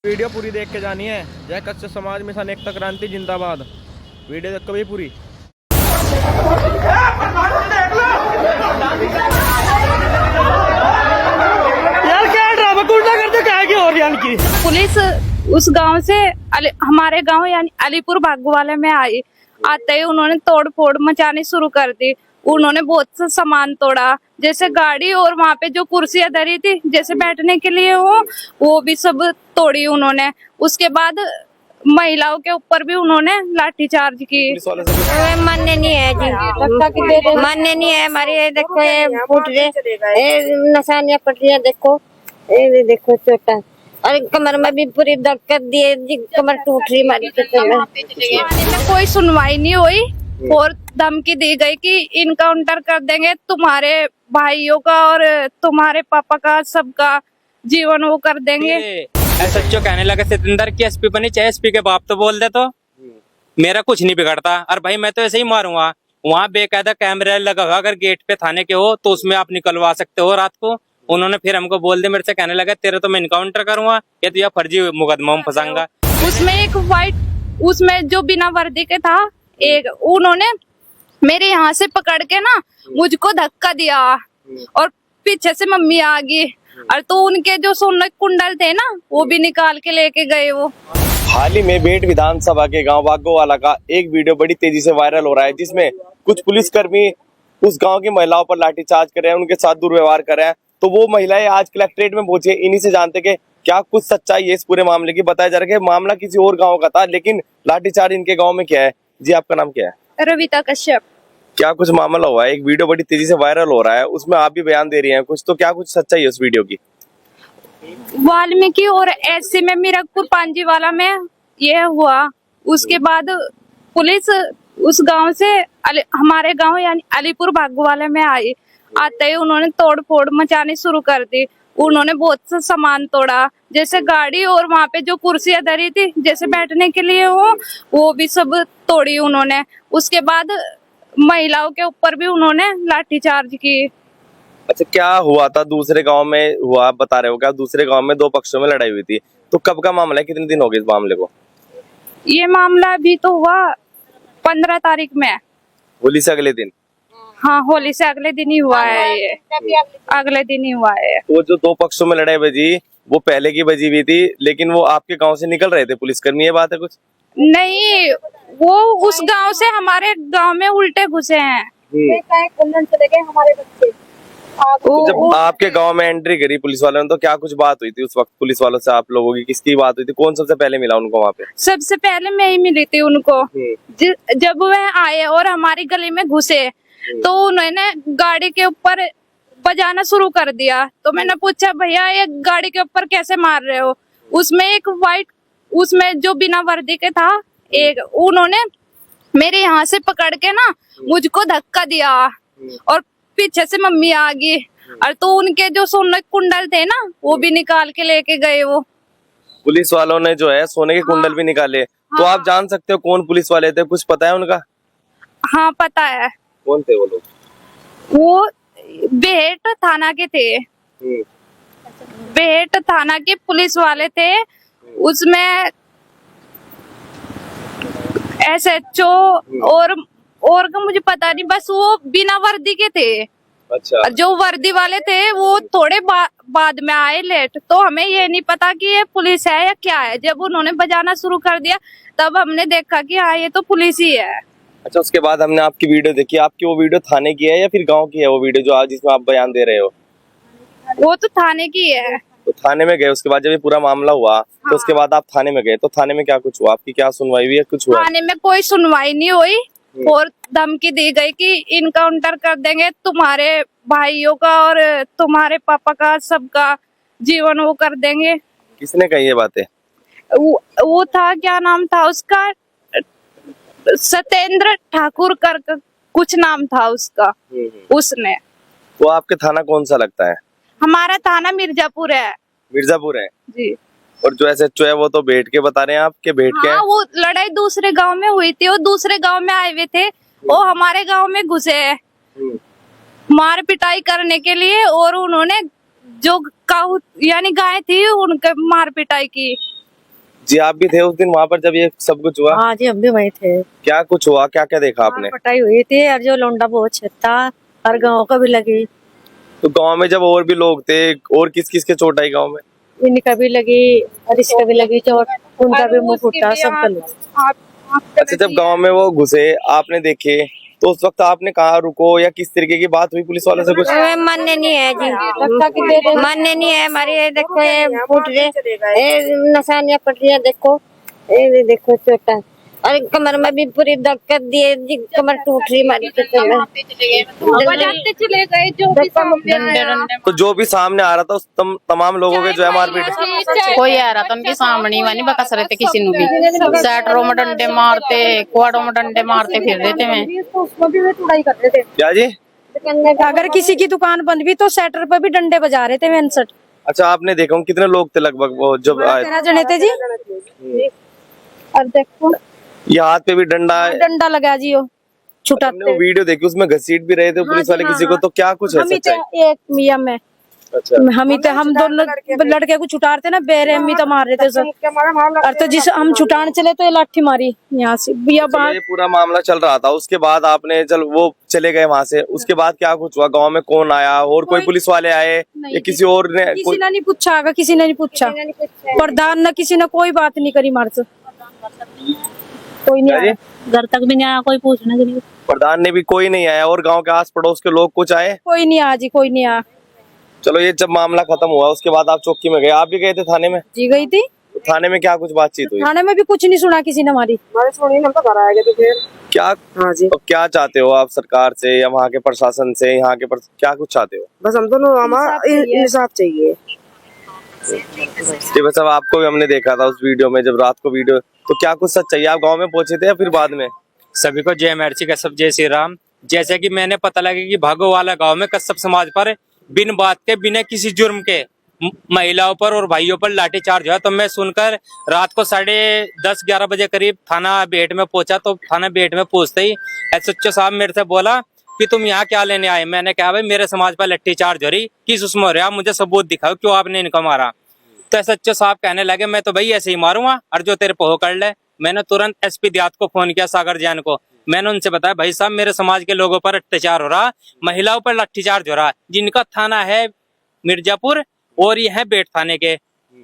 Video पूरी देख के जानी है। जय कच्छ समाज मिशन एकता क्रांति जिंदाबाद। वीडियो देख कभी पूरी। यार क्या ड्रामा गुंडा करते क्या की और यानी की पुलिस उस गांव से हमारे गांव यानी अलीपुर भागोवाले में आई। आते ही उन्होंने तोड़ फोड़ मचानी शुरू कर दी। उन्होंने बहुत सा सामान तोड़ा, जैसे गाड़ी और वहाँ पे जो कुर्सियां धरी थी जैसे बैठने के लिए वो भी सब तोड़ी उन्होंने। उसके बाद महिलाओं के ऊपर भी उन्होंने लाठीचार्ज की। मान्य नहीं है जी, मान्य नहीं है हमारी। ये देखो ये फूट रहे निशानियाँ पड़ रही है, देखो ये देखो चोटा, और कमर में भी पूरी दिक्कत दी है जी, कमर टूट रही हमारी। थाने में कोई सुनवाई नहीं हुई और धमकी दी गई कि इनकाउंटर कर देंगे, तुम्हारे भाइयों का और तुम्हारे पापा का सबका जीवन वो कर देंगे। एसएचओ कहने लगे सतेंद्र की एसपी बनी, चाहे एसपी के बाप तो बोल दे तो मेरा कुछ नहीं बिगड़ता। और भाई मैं तो ऐसे ही मारूंगा। वहाँ बेकायदा कैमरा लगा हुआ, अगर गेट पे थाने के हो तो उसमें आप निकलवा सकते हो रात को। उन्होंने फिर हमको बोल दे, मेरे से कहने लगा तेरे तो मैं इनकाउंटर करूंगा या तो यह फर्जी मुकदमा में फंसाऊंगा। उसमें एक उसमें जो बिना वर्दी के था, एक उन्होंने मेरे यहाँ से पकड़ के ना मुझको धक्का दिया और पीछे से मम्मी आ गई, और तो उनके जो सोने कुंडल थे ना वो भी निकाल के लेके गए वो। हाल ही में बेट विधानसभा के गांव बागोवाला का एक वीडियो बड़ी तेजी से वायरल हो रहा है, जिसमें कुछ पुलिसकर्मी उस गांव की महिलाओं पर लाठीचार्ज कर रहे हैं, उनके साथ दुर्व्यवहार कर रहे हैं। तो वो महिलाएं आज कलेक्ट्रेट में पहुंची है। इन्हीं से जानते कि क्या कुछ सच्चाई है इस पूरे मामले की। बताया जा रहा है कि मामला किसी और गांव का था, लेकिन लाठीचार्ज इनके गांव में क्या है। जी आपका नाम क्या है? रविता कश्यप। क्या कुछ मामला हुआ है? एक वीडियो बड़ी तेजी से वायरल हो रहा है, उसमें आप भी बयान दे रही हैं कुछ, तो क्या कुछ सच्चाई है उस वीडियो की? वाल्मीकि और एससी में मीरकपुर पांजीवाला में यह हुआ। उसके बाद पुलिस उस गांव से हमारे गांव यानी अलीपुर भागोवाले में आई। आते ही उन्होंने तोड़ फोड़ मचानी शुरू कर दी। उन्होंने बहुत सा सामान तोड़ा, जैसे गाड़ी और वहाँ पे जो कुर्सियां धरी थी जैसे बैठने के लिए वो भी सब तोड़ी उन्होंने। उसके बाद महिलाओं के ऊपर भी उन्होंने लाठीचार्ज की। अच्छा, क्या हुआ था? दूसरे गांव में हुआ, आप बता रहे हो क्या? दूसरे गांव में दो पक्षों में लड़ाई हुई थी, तो कब का मामला है? कितने दिन हो गए इस मामले को? ये मामला अभी तो हुआ 15 तारीख में। होली से अगले दिन? हाँ, होली से अगले दिन ही हुआ है, ये अगले दिन ही हुआ है। तो जो दो पक्षों में लड़ाई बजी वो पहले की बजी हुई थी, लेकिन वो आपके गांव से निकल रहे थे पुलिसकर्मी, ये बात है कुछ? नहीं, वो उस गांव से हमारे गांव में उल्टे घुसे हैं। चले गए हमारे बच्चे। तो जब आपके गांव में एंट्री करी पुलिस वालों ने, तो क्या कुछ बात हुई थी उस वक्त पुलिस वालों से? आप लोगों की किसकी बात हुई थी? कौन सबसे पहले मिला उनको वहाँ पे? सबसे पहले मैं ही मिली थी उनको। जब वह आए और हमारी गली में घुसे तो उन्होंने गाड़ी के ऊपर बजाना शुरू कर दिया। तो मैंने पूछा, भैया ये गाड़ी के ऊपर कैसे मार रहे हो? उसमें जो बिना वर्दी के था, एक उन्होंने मेरे यहाँ से पकड़ के ना मुझको धक्का दिया और पीछे से मम्मी आ गई, और तो उनके जो सोने कुंडल थे ना वो भी निकाल के लेके गए वो। पुलिस वालों ने जो है सोने के कुंडल भी निकाले। तो आप जान सकते हो कौन पुलिस वाले थे? कुछ पता है उनका? हाँ पता है। कौन थे वो लोग? वो बेहट थाना के थे। बेहट थाना के पुलिस वाले थे। उसमें एसएचओ और का मुझे पता नहीं, बस वो बिना वर्दी के थे। अच्छा। जो वर्दी वाले थे वो थोड़े बाद में आए, लेट। तो हमें ये नहीं पता कि ये पुलिस है या क्या है। जब उन्होंने बजाना शुरू कर दिया तब हमने देखा कि हाँ ये तो पुलिस ही है। अच्छा, उसके बाद हमने आपकी वीडियो देखी। आपकी वो वीडियो थाने की है या फिर गांव की है वो वीडियो, जो आज जिसमें आप बयान दे रहे हो? वो तो थाने की है। तो थाने में गए, उसके बाद जब ये पूरा मामला हुआ तो उसके बाद आप थाने में गए, तो थाने में क्या कुछ हुआ? आपकी क्या सुनवाई हुई है? कुछ हुआ? थाने में कोई सुनवाई नहीं हुई और धमकी दी गई कि इनकाउंटर कर देंगे, तुम्हारे भाइयों का और तुम्हारे पापा का सबका जीवन वो कर देंगे। किसने कही ये बातें? वो था, क्या नाम था उसका, सतेंद्र ठाकुर कर कुछ नाम था उसका। उसने। तो आपके थाना कौन सा लगता है? हमारा थाना मिर्जापुर है। मिर्जापुर है जी। और जो एसएचओ है वो तो बेट के बता रहे हैं आपके, बेट के? हाँ, वो लड़ाई दूसरे गांव में हुई थी। वो दूसरे गांव में आए हुए थे, वो हमारे गांव में घुसे मार पिटाई करने के लिए, और उन्होंने जो काऊ यानी गाय थी उनके मार पिटाई की। जी आप भी थे उस दिन वहाँ पर जब ये सब कुछ हुआ? हाँ जी, हम भी वहीं थे। क्या कुछ हुआ, क्या क्या देखा आपने? पटाई हुई थी और जो लौंडा बहुत था, हर गाँव को भी लगी, तो गांव में जब और भी लोग थे, और किस किस के चोट आई गांव में? इनका भी लगी और इसका भी लगी चोट, उनका भी मुंह फूटा, सबका लगी। अच्छा, जब गांव में वो घुसे आपने देखे तो उस वक्त आपने कहाँ रुको या किस तरीके की बात हुई पुलिस वालों से कुछ? मान्य नहीं है जी, मान्य नहीं है हमारी। ये देखो ये फूट रहे, ये निशानियां पड़ रही है, देखो ये देखो चोटा, और कमर में भी पूरी दिक्कत दिए जी, कमर टूट रही हमारी। बजाते चले गए जो भी सामने तो जो भी सामने आ रहा था उस तमाम लोगों के जो है मारपीट? कोई आ रहा था उनके सामने वानी बकस रहे थे, किसी ने भी सैटरों में डंडे मारते, कुआड़ों में डंडे मारते फिर रहे थे। मैं क्या जी? अगर किसी की दुकान बंद भी तो सेटर पे भी डंडे बजा रहे थे। 61 अच्छा, आपने देखा हूँ कितने लोग थे लगभग वो जब आए? 13 जने थे जी। और देखो ये हाथ पे भी डंडा डंडा लगा जी, वो छुटाते। हमने वो वीडियो देखी, उसमें घसीट भी रहे थे पुलिस वाले किसी को, तो क्या कुछ है हम ही थे सच्चाई? एक मियाँ में, अच्छा, हम ही थे, हम दोनों लड़के को छुटाते ना, बेरे हम ही तो मार रहे थे सब। और तो जिस हम छुटाने चले तो ये लाठी मारी यहाँ से भैया चलो, बाहर। ये पूरा मामला चल रहा था, उसके बाद आपने चल वो चले गए वहाँ से, उसके बाद क्या कुछ हुआ? गांव में कौन आया और कोई पुलिस वाले आए या किसी और ने? किसी ने नहीं पूछा, आगा किसी ने नहीं पूछा, प्रधान न किसी ने कोई बात नहीं करी मार से, कोई नहीं आया, घर तक भी नहीं आया कोई पूछने के लिए। प्रधान ने भी कोई नहीं आया और गांव के आस पड़ोस के लोग कुछ आए? कोई नहीं आया जी, कोई नहीं आया। चलो, ये जब मामला खत्म हुआ उसके बाद आप चौकी में गए, आप भी गए थे थाने में? जी गई थी तो थाने में क्या कुछ बातचीत हुई? थाने में भी कुछ नहीं सुना किसी ने हमारी। क्या? हाँ जी। तो क्या चाहते हो आप सरकार से या वहाँ के प्रशासन से, यहाँ के क्या कुछ चाहते हो? बस हम दोनों हमारा इंसाफ चाहिए। जी, बस अब आपको भी हमने देखा था उस वीडियो में, जब रात को वीडियो, तो क्या कुछ सच चाहिए? आप गाँव में पहुंचे थे या फिर बाद में? सभी को जय महर्षि कश्यप, जय श्री राम। जैसे कि मैंने पता लगा कि भागोवाला गांव में कश्यप समाज पर बिन बात के, बिना किसी जुर्म के महिलाओं पर और भाइयों पर लाठीचार्ज हुआ, तो मैं सुनकर रात को 10:30-11 बजे करीब थाना बेट में पहुंचा। तो थाना बेट में पहुंचते ही एसएचओ साहब मेरे से बोला कि तुम यहाँ क्या लेने आए? मैंने कहा भाई मेरे समाज पर लाठीचार्ज हो रही, किस उसमें हो रहा है, मुझे सबूत दिखाओ, क्यों आपने इनको मारा? तो एसएचओ साहब कहने लगे मैं तो भाई ऐसे ही मारूंगा और जो तेरे पे हो कर ले। मैंने तुरंत एसपी देहात को फोन किया, सागर जैन को। मैंने उनसे बताया भाई साहब मेरे समाज के लोगों पर अत्याचार हो रहा, महिलाओं पर लाठीचार्ज हो रहा, जिनका थाना है मिर्जापुर और ये है बेट थाने के,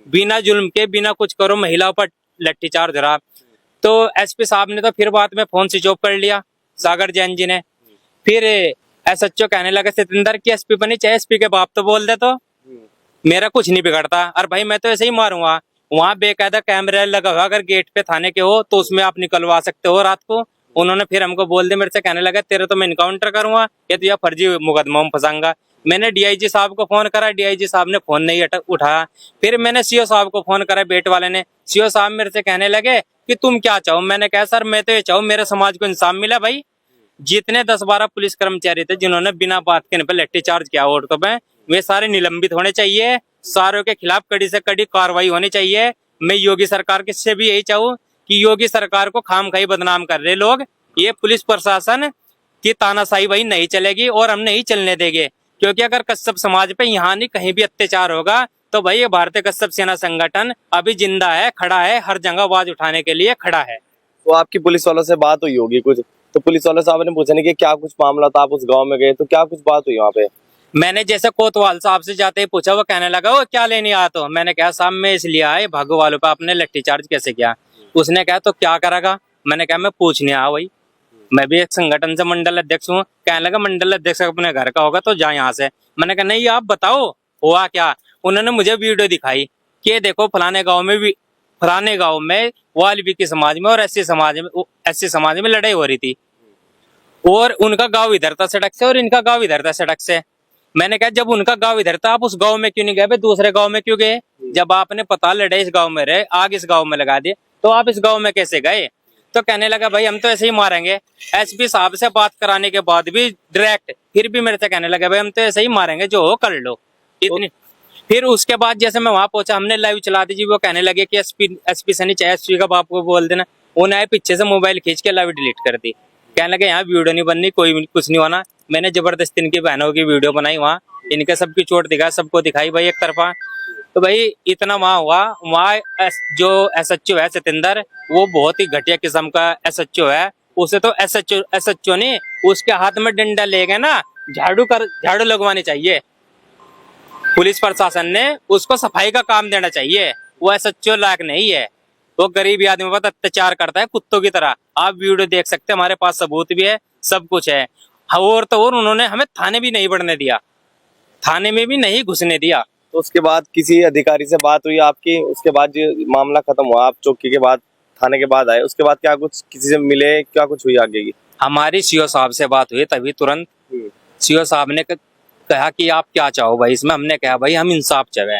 बिना जुल्म के, बिना कुछ करो महिलाओं पर लाठीचार्ज हो रहा। तो एसपी साहब ने तो फिर बाद में फोन स्विच ऑफ कर लिया, सागर जैन जी ने। फिर एसएचओ कहने लगे सतिंदर की एसपी बनी, चाहे एसपी के बाप तो बोल दे, तो मेरा कुछ नहीं बिगड़ता और भाई मैं तो ऐसे ही मारूंगा। वहाँ बेकायदा कैमरा लगा हुआ, अगर गेट पे थाने के हो तो उसमें आप निकलवा सकते हो रात को। उन्होंने फिर हमको बोल दिया, मेरे से कहने लगा तेरे तो मैं इनकाउंटर करूंगा या तो यह फर्जी मुकदमा में फंसाऊंगा। मैंने डीआईजी साहब को फोन करा, डीआईजी साहब ने फोन नहीं उठाया। फिर मैंने सीओ साहब को फोन करा, बेट वाले ने। सीओ साहब मेरे से कहने लगे कि तुम क्या चाहो? मैंने कहा सर मैं तो ये चाहूँ मेरे समाज को इंसाफ मिला। भाई जितने 10-12 पुलिस कर्मचारी थे जिन्होंने बिना बात के पे लाठीचार्ज किया औरतों पे, वे सारे निलंबित होने चाहिए। सारों के खिलाफ कड़ी से कड़ी कार्रवाई होनी चाहिए। मैं योगी सरकार से भी यही चाहूँ कि योगी सरकार को खामखाई बदनाम कर रहे लोग, ये पुलिस प्रशासन की तानाशाही भाई नहीं चलेगी और हम नहीं चलने देंगे। क्योंकि अगर कश्यप समाज पे यहाँ नहीं कहीं भी अत्याचार होगा तो भाई ये भारतीय कश्यप सेना संगठन अभी जिंदा है, खड़ा है, हर जगह आवाज उठाने के लिए खड़ा है। तो आपकी पुलिस वालों से बात हुई होगी कुछ, तो पुलिस वाले साहब ने पूछा नहीं कि क्या कुछ मामला था, आप उस गांव में गए तो क्या कुछ बात हुई वहाँ पे? मैंने जैसे कोतवाल साहब से जाते ही पूछा, वो कहने लगा वो क्या लेने आया? तो मैंने कहा साहब मैं इसलिए आए, भागो वालों पे आपने लाठीचार्ज कैसे किया? उसने कहा तो क्या करेगा? मैंने कहा मैं पूछने आया भाई, मैं भी एक संगठन से मंडल अध्यक्ष हूँ। कहने लगा मंडल अध्यक्ष अपने घर का होगा तो जा यहाँ से। मैंने कहा नहीं आप बताओ हुआ क्या? उन्होंने मुझे वीडियो दिखाई कि देखो फलाने गाँव में वाल्मीकि समाज में और एससी समाज में लड़ाई हो रही थी और उनका गाँव इधर था सड़क से और इनका गाँव इधर था सड़क से। मैंने कहा जब उनका गांव इधर था आप उस गांव में क्यों नहीं गए? दूसरे गांव में क्यों गए? जब आपने पता लड़े इस गांव में रहे, आग इस गांव में लगा दिए, तो आप इस गांव में कैसे गए? तो कहने लगा भाई हम तो ऐसे ही मारेंगे। एसपी साहब से बात कराने के बाद भी डायरेक्ट फिर भी मेरे से कहने लगा भाई हम तो ऐसे ही मारेंगे, जो हो कर लो इतनी। फिर उसके बाद जैसे मैं वहां पहुंचा, हमने लाइव चला दी जी। वो कहने लगे कि एसपी से नहीं, चाहे एसपी का बाप को बोल देना। उन्हें पीछे से मोबाइल खींच के लाइव डिलीट कर दी। कहने लगे यहाँ वीडियो नहीं बननी, कोई कुछ नहीं होना। मैंने जबरदस्ती इनकी बहनों की वीडियो बनाई, वहाँ इनके सबकी चोट दिखा, सबको दिखाई भाई एक तरफा। तो भाई इतना वहाँ हुआ। वहाँ जो SHO है सतेंद्र, वो बहुत ही घटिया किस्म का SHO है। उसे तो SHO नहीं, उसके हाथ में डंडा लेके ना झाड़ू लगवानी चाहिए। पुलिस प्रशासन ने उसको सफाई का काम देना चाहिए। वो SHO लायक नहीं है। वो गरीबी आदमी पर अत्याचार करता है कुत्तों की तरह। आप वीडियो देख सकते हैं, हमारे पास सबूत भी है, सब कुछ है। और तो और उन्होंने हमें थाने भी नहीं बढ़ने दिया, थाने में भी नहीं घुसने दिया। तो उसके बाद किसी अधिकारी से बात हुई आपकी? उसके बाद जो मामला खत्म हुआ, आप चौकी के बाद थाने के बाद आए, उसके बाद क्या कुछ किसी से मिले, क्या कुछ हुई आगे की? हमारी CO साहब से बात हुई तभी तुरंत। CO साहब ने कहा कि आप क्या चाहो भाई इसमें। हमने कहा भाई हम इंसाफ चाहे,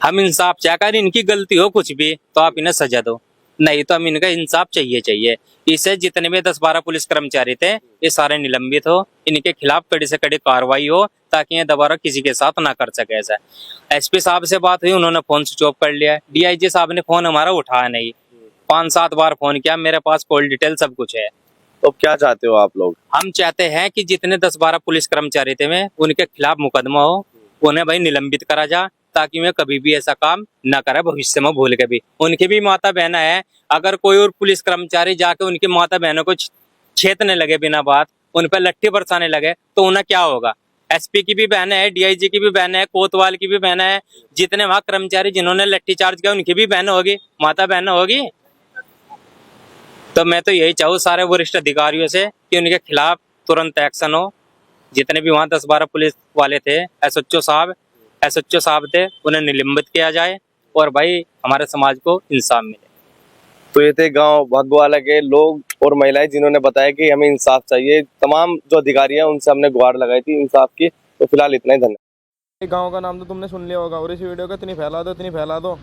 हम इंसाफ चाहकर इनकी गलती हो कुछ भी तो आप इन्हें सजा दो, नहीं तो हम इनका इंसाफ चाहिए। इससे जितने भी 10-12 पुलिस कर्मचारी थे ये सारे निलंबित हो, इनके खिलाफ कड़ी से कड़ी कार्रवाई हो ताकि ये दोबारा किसी के साथ ना कर सके ऐसा। SP साहब से बात हुई, उन्होंने फोन स्विच ऑफ कर लिया। DIG साहब ने फोन हमारा उठाया नहीं, 5-7 बार फोन किया, मेरे पास कॉल डिटेल सब कुछ है। तो क्या चाहते हो आप लोग? हम चाहते हैं कि जितने 10-12 पुलिस कर्मचारी थे में उनके खिलाफ मुकदमा हो, उन्हें भाई निलंबित करा जा ताकि वे कभी भी ऐसा काम न करे भविष्य में भूल के भी। उनकी भी माता बहना है, अगर कोई और पुलिस कर्मचारी जाके उनकी माता बहनों को छेदने लगे बिना बात, उन पर लट्ठी बरसाने लगे तो उन्हें क्या होगा? SP की भी बहन है, DIG की भी बहन है, कोतवाल की भी बहन है, जितने वहाँ कर्मचारी जिन्होंने लट्ठी चार्ज किया उनकी भी बहन होगी, माता बहन होगी। तो मैं तो यही चाहूँ सारे वरिष्ठ अधिकारियों से कि उनके खिलाफ तुरंत एक्शन हो। जितने भी वहाँ 10-12 पुलिस वाले थे, SHO साहब थे, उन्हें निलंबित किया जाए और भाई हमारे समाज को इंसाफ मिले। तो ये थे गांव भागोवाला के लोग और महिलाएं जिन्होंने बताया कि हमें इंसाफ चाहिए। तमाम जो अधिकारी हैं उनसे हमने गुहार लगाई थी इंसाफ की। तो फिलहाल इतना ही, धन्यवाद। गांव का नाम तो तुमने सुन लिया होगा और इस वीडियो को इतनी फैला दो